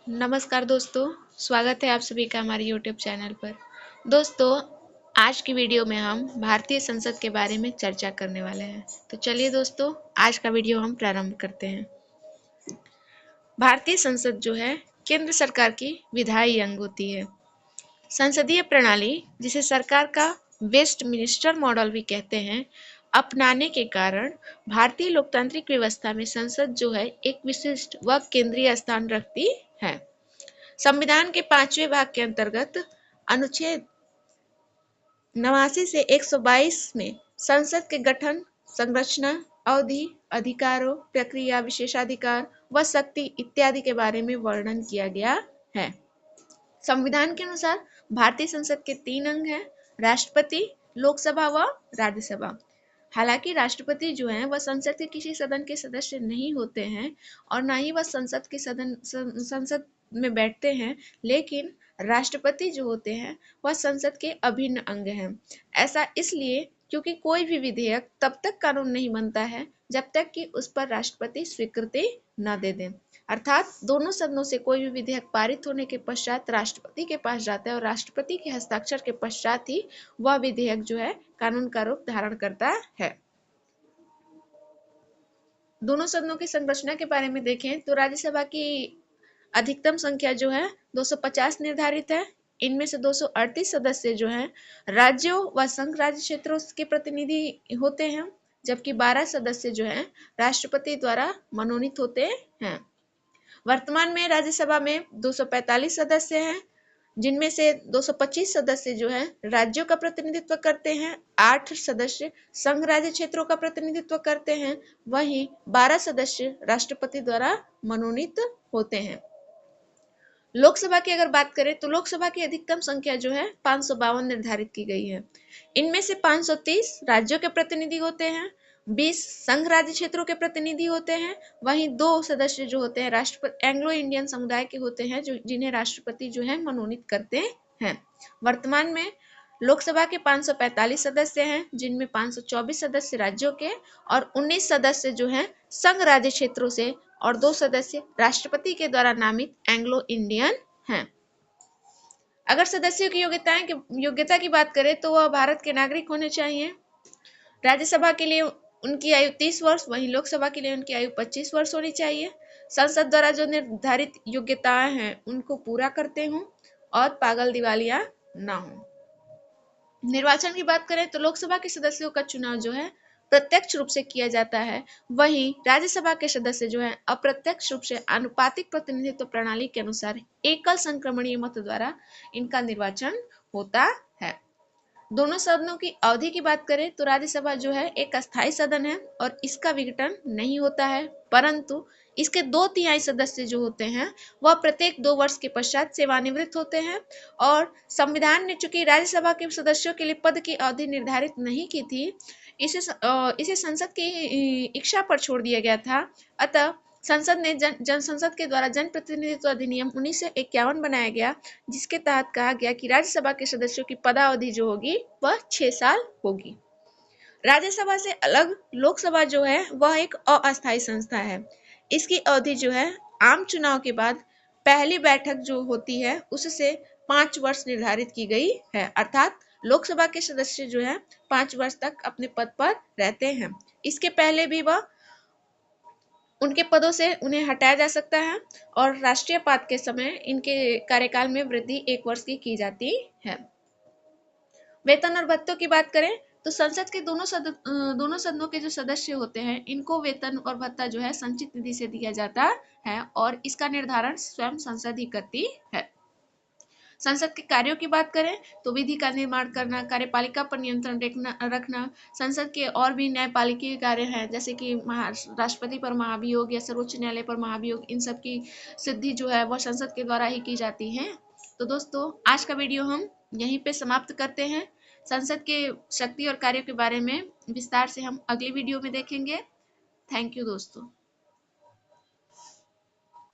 नमस्कार दोस्तों, स्वागत है आप सभी का हमारे यूट्यूब चैनल पर। दोस्तों, आज की वीडियो में हम भारतीय संसद के बारे में चर्चा करने वाले हैं। तो चलिए दोस्तों, आज का वीडियो हम प्रारंभ करते हैं। भारतीय संसद जो है केंद्र सरकार की विधायी अंग होती है। संसदीय प्रणाली, जिसे सरकार का वेस्ट मिनिस्टर मॉडल भी कहते हैं, अपनाने के कारण भारतीय लोकतांत्रिक व्यवस्था में संसद जो है एक विशिष्ट व केंद्रीय स्थान रखती है। संविधान के 5वें भाग के अंतर्गत अनुच्छेद 89 से 122 में संसद के गठन, संरचना, अवधि, अधिकारों, प्रक्रिया, विशेषाधिकार व शक्ति इत्यादि के बारे में वर्णन किया गया है। संविधान के अनुसार भारतीय संसद के 3 अंग हैं: राष्ट्रपति, लोकसभा व राज्यसभा। हालांकि राष्ट्रपति जो हैं वह संसद के किसी सदन के सदस्य नहीं होते हैं और ना ही वह संसद में बैठते हैं, लेकिन राष्ट्रपति जो होते हैं वह संसद के अभिन्न अंग हैं। ऐसा इसलिए क्योंकि कोई भी विधेयक तब तक कानून नहीं बनता है जब तक कि उस पर राष्ट्रपति स्वीकृति न दे दें। अर्थात दोनों सदनों से कोई भी विधेयक पारित होने के पश्चात राष्ट्रपति के पास जाता है और राष्ट्रपति के हस्ताक्षर के पश्चात ही वह विधेयक जो है कानून का रूप धारण करता है। दोनों सदनों की संरचना के बारे में देखें तो राज्यसभा की अधिकतम संख्या जो है 250 निर्धारित है। इनमें से 238 सदस्य जो हैं राज्यों व संघ राज्य क्षेत्रों के प्रतिनिधि होते हैं, जबकि 12 सदस्य जो हैं राष्ट्रपति द्वारा मनोनीत होते हैं। वर्तमान में राज्यसभा में 245 सदस्य हैं, जिनमें से 225 सदस्य जो हैं राज्यों का प्रतिनिधित्व करते हैं, 8 सदस्य संघ राज्य क्षेत्रों का प्रतिनिधित्व करते हैं, वहीं 12 सदस्य राष्ट्रपति द्वारा मनोनीत होते हैं। लोकसभा की अगर बात करें तो लोकसभा की अधिकतम संख्या जो है 552 निर्धारित की गई है। इनमें से 530 राज्यों के प्रतिनिधि होते हैं, 20 संघ राज्य क्षेत्रों के प्रतिनिधि होते हैं, वहीं 2 सदस्य जो होते हैं राष्ट्रपति एंग्लो इंडियन समुदाय के होते हैं, जो जिन्हें राष्ट्रपति जो है मनोनीत करते हैं। वर्तमान में लोकसभा के 545 सदस्य हैं, जिनमें 524 सदस्य राज्यों के और 19 सदस्य जो हैं संघ राज्य क्षेत्रों से और 2 सदस्य राष्ट्रपति के द्वारा नामित एंग्लो इंडियन हैं। अगर सदस्यों की योग्यता की बात करें तो वह भारत के नागरिक होने चाहिए। राज्यसभा के लिए उनकी आयु 30 वर्ष, वहीं लोकसभा के लिए उनकी आयु 25 वर्ष होनी चाहिए। संसद द्वारा जो निर्धारित योग्यताएं हैं उनको पूरा करते हों और पागल दिवालिया ना हो। निर्वाचन की बात करें तो लोकसभा के सदस्यों का चुनाव जो है प्रत्यक्ष रूप से किया जाता है, वहीं राज्यसभा के सदस्य जो है अप्रत्यक्ष रूप से आनुपातिक प्रतिनिधित्व प्रणाली के अनुसार एकल संक्रमणीय मत द्वारा इनका निर्वाचन होता है। दोनों सदनों की अवधि की बात करें तो राज्यसभा जो है एक अस्थायी सदन है और इसका विघटन नहीं होता है, परंतु इसके 2/3 सदस्य जो होते हैं वह प्रत्येक 2 वर्ष के पश्चात सेवानिवृत्त होते हैं। और संविधान ने चूंकि राज्यसभा के सदस्यों के लिए पद की अवधि निर्धारित नहीं की थी, इसे संसद की इच्छा पर छोड़ दिया गया था। अतः संसद ने संसद के द्वारा जन प्रतिनिधित्व अधिनियम 1951 बनाया गया, जिसके तहत कहा गया कि राज्यसभा के सदस्यों की पदावधि जो होगी वह 6 साल होगी। राज्यसभा से अलग लोकसभा जो है वह एक अस्थायी संस्था है। इसकी अवधि जो है आम चुनाव के बाद पहली बैठक जो होती है उससे 5 वर्ष निर्धारित की गई है। अर्थात लोकसभा के सदस्य जो है 5 वर्ष तक अपने पद पर रहते हैं। इसके पहले भी वह उनके पदों से उन्हें हटाया जा सकता है और राष्ट्रीय पात के समय इनके कार्यकाल में वृद्धि 1 वर्ष की जाती है। वेतन और भत्तों की बात करें तो संसद के दोनों सदनों के जो सदस्य होते हैं इनको वेतन और भत्ता जो है संचित निधि से दिया जाता है और इसका निर्धारण स्वयं संसद ही करती है। संसद के कार्यों की बात करें तो विधि का निर्माण करना, कार्यपालिका पर नियंत्रण रखना, संसद के और भी न्यायपालिकीय कार्य हैं जैसे कि राष्ट्रपति पर महाभियोग या सर्वोच्च न्यायालय पर महाभियोग, इन सब की सिद्धि जो है वह संसद के द्वारा ही की जाती है। तो दोस्तों, आज का वीडियो हम यहीं पे समाप्त करते हैं। संसद के शक्ति और कार्यों के बारे में विस्तार से हम अगले वीडियो में देखेंगे। थैंक यू दोस्तों।